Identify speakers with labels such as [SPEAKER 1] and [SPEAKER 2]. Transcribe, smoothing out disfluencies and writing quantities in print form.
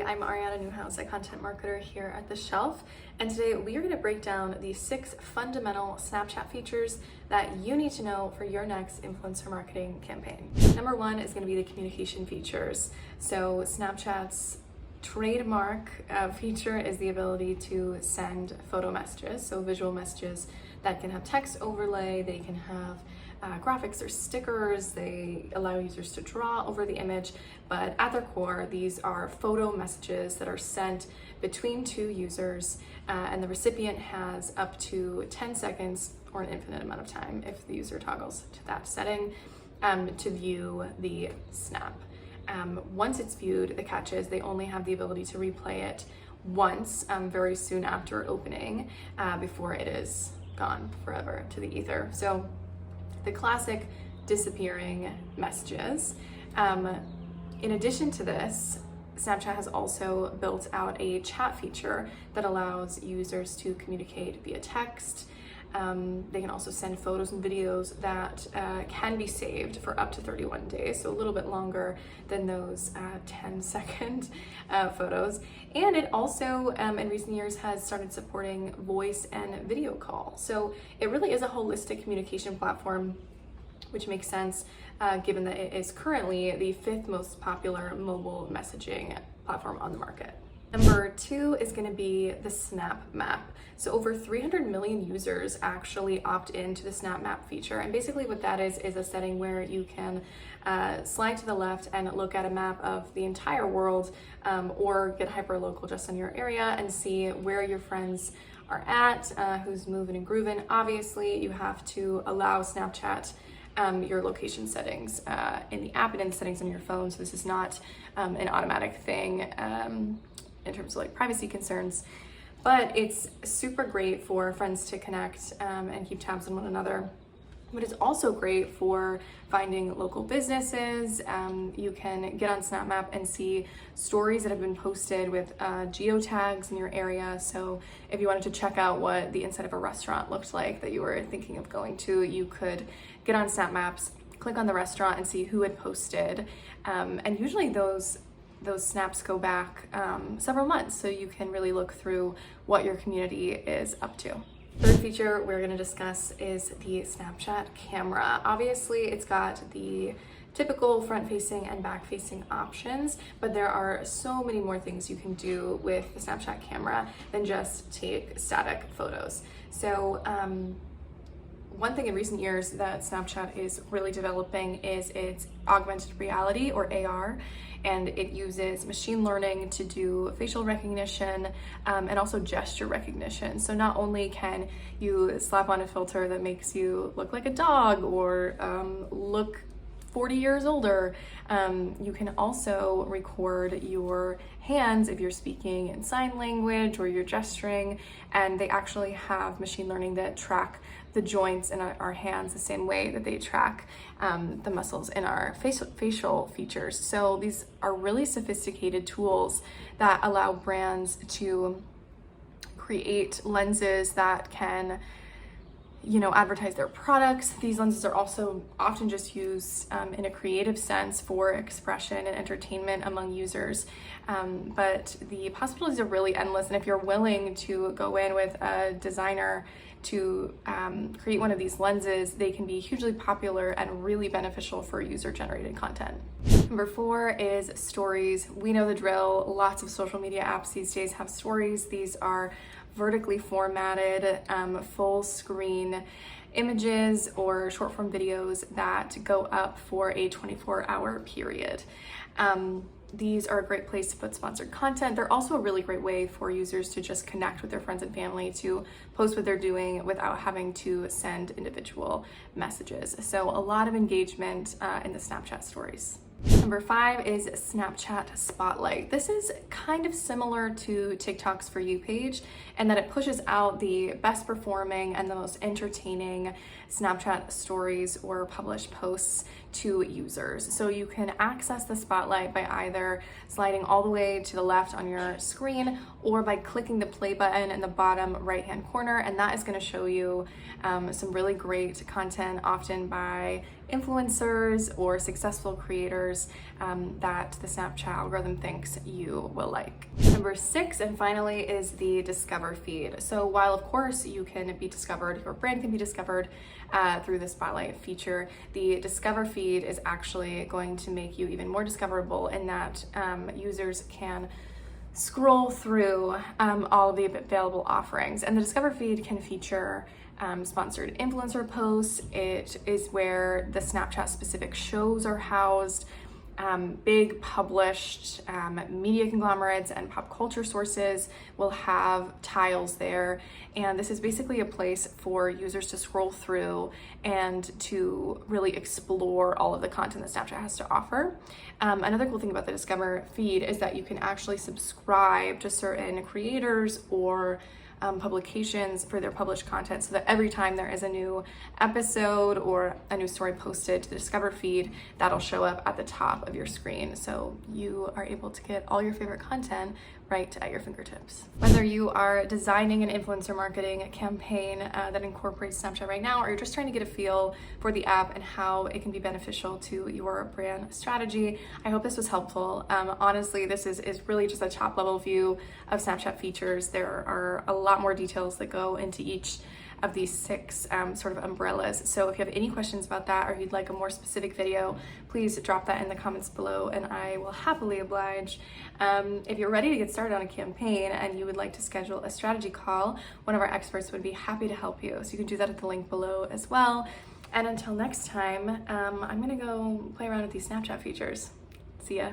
[SPEAKER 1] I'm Ariana Newhouse, a content marketer here at The Shelf, and today we are going to break down the 6 fundamental Snapchat features that you need to know for your next influencer marketing campaign. Number 1 is going to be the communication features. So Snapchat's trademark feature is the ability to send photo messages, so visual messages that can have text overlay, they can have graphics or stickers, they allow users to draw over the image, but at their core, these are photo messages that are sent between 2 users, and the recipient has up to 10 seconds or an infinite amount of time if the user toggles to that setting to view the snap. Once it's viewed, the catch is they only have the ability to replay it once very soon after opening before it is gone forever to the ether. So the classic disappearing messages. In addition to this, Snapchat has also built out a chat feature that allows users to communicate via text. They can also send photos and videos that can be saved for up to 31 days, so a little bit longer than those 10-second photos. And it also, in recent years, has started supporting voice and video call. So it really is a holistic communication platform, which makes sense given that it is currently the 5th most popular mobile messaging platform on the market. Number 2 is going to be the Snap Map. So over 300 million users actually opt into the Snap Map feature. And basically what that is a setting where you can slide to the left and look at a map of the entire world, or get hyper-local just on your area and see where your friends are at, who's moving and grooving. Obviously, you have to allow Snapchat your location settings in the app and in the settings on your phone. So this is not an automatic thing in terms of like privacy concerns, but it's super great for friends to connect and keep tabs on one another. But it's also great for finding local businesses. You can get on Snap Map and see stories that have been posted with geotags in your area. So if you wanted to check out what the inside of a restaurant looked like that you were thinking of going to, you could get on Snap Maps, click on the restaurant and see who had posted. And usually those snaps go back several months, so you can really look through what your community is up to. Third feature we're going to discuss is the Snapchat camera. Obviously, it's got the typical front-facing and back-facing options, but there are so many more things you can do with the Snapchat camera than just take static photos. So one thing in recent years that Snapchat is really developing is its augmented reality, or AR, and it uses machine learning to do facial recognition and also gesture recognition. So not only can you slap on a filter that makes you look like a dog or look 40 years older, you can also record your hands if you're speaking in sign language or you're gesturing, and they actually have machine learning that track the joints in our hands the same way that they track the muscles in our facial features. So these are really sophisticated tools that allow brands to create lenses that can advertise their products. These lenses are also often just used in a creative sense for expression and entertainment among users. But the possibilities are really endless. And if you're willing to go in with a designer to create one of these lenses, they can be hugely popular and really beneficial for user-generated content. Number 4 is stories. We know the drill. Lots of social media apps these days have stories. These are vertically formatted, full screen images or short form videos that go up for a 24-hour period. These are a great place to put sponsored content. They're also a really great way for users to just connect with their friends and family, to post what they're doing without having to send individual messages. So a lot of engagement in the Snapchat stories. Number 5 is Snapchat Spotlight. This is kind of similar to TikTok's For You page, in that it pushes out the best performing and the most entertaining Snapchat stories or published posts to users. So you can access the spotlight by either sliding all the way to the left on your screen or by clicking the play button in the bottom right-hand corner, and that is going to show you some really great content, often by influencers or successful creators that the Snapchat algorithm thinks you will like. Number 6, and finally, is the Discover feed. So while of course you can be discovered, your brand can be discovered through the Spotlight feature, the Discover feed is actually going to make you even more discoverable in that users can scroll through all of the available offerings. And the Discover feed can feature sponsored influencer posts. It is where the Snapchat specific shows are housed, big published media conglomerates and pop culture sources will have tiles there. And this is basically a place for users to scroll through and to really explore all of the content that Snapchat has to offer. Another cool thing about the Discover feed is that you can actually subscribe to certain creators or publications for their published content, so that every time there is a new episode or a new story posted to the Discover feed, that'll show up at the top of your screen, so you are able to get all your favorite content right at your fingertips. Whether you are designing an influencer marketing campaign that incorporates Snapchat right now, or you're just trying to get a feel for the app and how it can be beneficial to your brand strategy, I hope this was helpful. Honestly, this is really just a top level view of Snapchat features. There are a lot more details that go into each of these 6 sort of umbrellas. So if you have any questions about that, or you'd like a more specific video, please drop that in the comments below and I will happily oblige. If you're ready to get started on a campaign and you would like to schedule a strategy call, one of our experts would be happy to help you. So you can do that at the link below as well. And until next time, I'm gonna go play around with these Snapchat features. See ya.